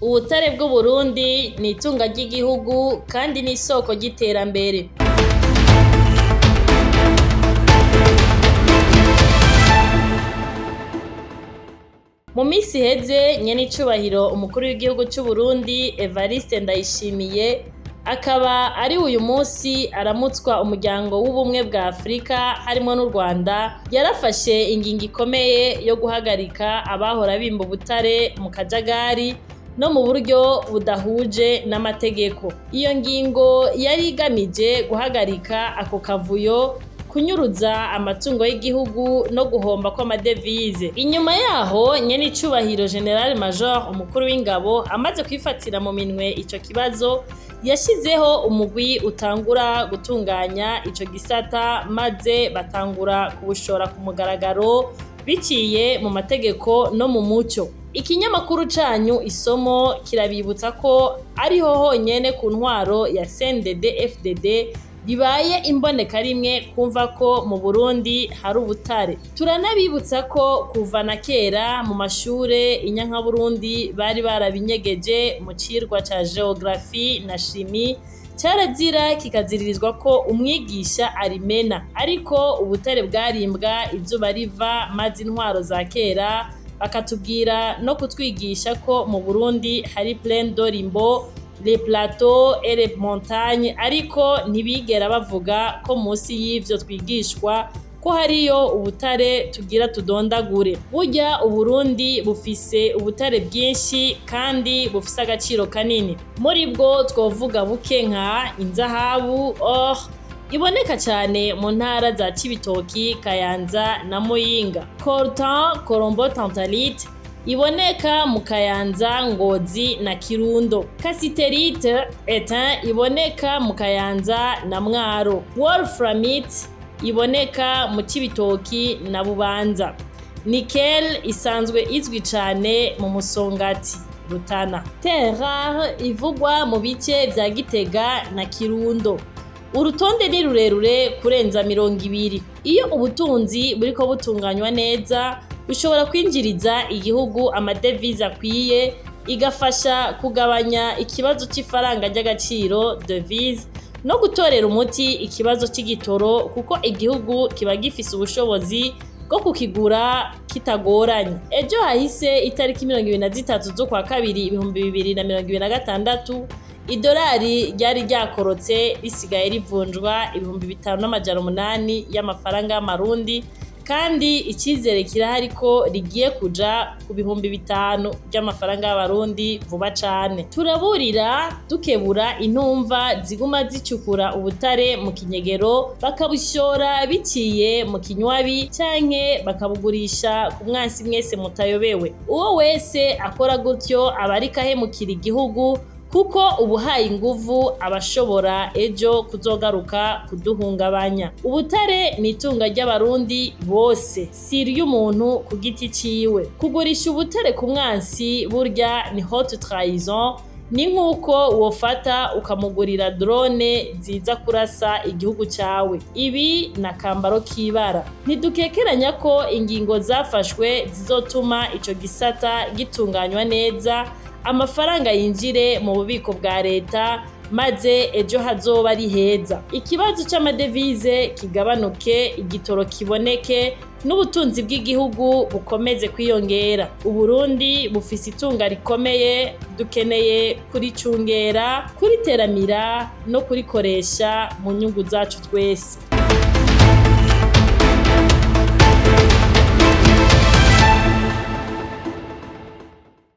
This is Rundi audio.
Ubutare bw'Uburundi ni itunga ry'igihugu kandi ni isoko ry'iterambere. Mu misi iheze nyenicubahiro umukuru w'igihugu c'Uburundi Evariste Ndayishimiye akaba ari uyu musi aramutswa umuryango w'ubumwe bwa Afrika harimo n'u Rwanda, yarafashe ingingo ikomeye yo guhagarika abahora bimba ubutare mu kajagari no mu buryo budahuje n'amategeko. Iyo ngingo yari igamije guhagarika ako kavuyo, kunyuruza amatungo y'igihugu no guhomba kw'amadevize. Inyuma yaho nyenicubahiro General Major umukuru w'ingabo amaze kwifatira mu minwe ico kibazo, yashizeho umugwi utangura gutunganya ico gisata maze batangura kubushora ku mugaragaro biciye mu mategeko no mu muco. Ikinyamakuru canyu Isomo kirabibutsa ko ariho honyene ku ntwaro ya CNDD-FDD bibaye imboneka rimwe kumva ko mu Burundi hari ubutare. Turanabibutsa ko kuva na kera mu mashure inyanka Burundi bari barabinyegeje mu cirwa ca geographie na chimie, carazira kikaziririzwa ko umwigisha arimena, ariko ubutare bwarimbwa izuba riva maze intwaro za kera bakatubwira no kutwigisha ko mu Burundi hari plaine d'Orimbo, les plateaux et les montagnes, ariko ntibigera bavuga ko musi y'ivyo twigishwa ko hariyo ubutare tugira tudondagure. Burya Uburundi bufise ubutare bwinshi kandi bufise agaciro kanini. Muri bwo twovuga buke nka inzahabu, or iboneka cyane mu ntara za Cibitoki, Kayanza na Muyinga. Coltan, Colombo tantalite iboneka mu Kayanza, Ngozi na Kirundo. Cassiterite etain iboneka mu Kayanza na Mwaro. Wolframite iboneka mu Cibitoki na Bubanza. Nickel isanzwe izwi cane mu Musongati, Rutana. Terre rare ivugwa mu bice vya Gitega na Kirundo. Urutonde ni rurerure kurenza 200. Iyo ubutunzi buriko butunganywa neza, bushobora kwinjiriza igihugu amadevize akwiye, igafasha kugabanya ikibazo c'ifaranga ry'agaciro devise no gutorera umuti ikibazo c'igitoro, kuko igihugu kiba gifise ubushobozi bwo kukigura kitagoranye. Ejo hahise itariki 23 z'ukwa kabiri 2026 idolari ryari ryakorotse risigaye rivunjwa 5,800 y'amafaranga y'amarundi, kandi icizere kirahari ko rigiye kuja ku 5,000 by'amafaranga y'abarundi vuba cane. Turaburira dukebura intumva ziguma zicukura ubutare mu kinyegero, bakabushora biciye mu kinywabi canke bakabugurisha ku mwansi mwese mutayobewe. Uwo wese akora gutyo aba ariko ahemukira igihugu, kuko ubuhaye inguvu abashobora ejo kuzogaruka kuduhungabanya. Ubutare ni itunga ry'abarundi bose, si iry'umuntu ku giti ciwe. Kugurisha ubutare ku mwansi burya ni haute trahison, ni nk'uko wofata ukamugurira drone ziza kurasa igihugu cawe. Ibi na kambaro k'ibara. Ntidukekeranya ko ingingo zafashwe zizotuma ico gisata gitunganywa neza, amafaranga yinjire mu bubiko bwa leta, maze ejo hazoba ari heza. Ikibazo c'amadevize kigabanuke, igitoro kiboneke, n'ubutunzi bw'igihugu bukomeze kwiyongera. Uburundi bufise itunga rikomeye, dukeneye kuricungera, kuriteramira no kurikoresha mu nyungu zacu twese.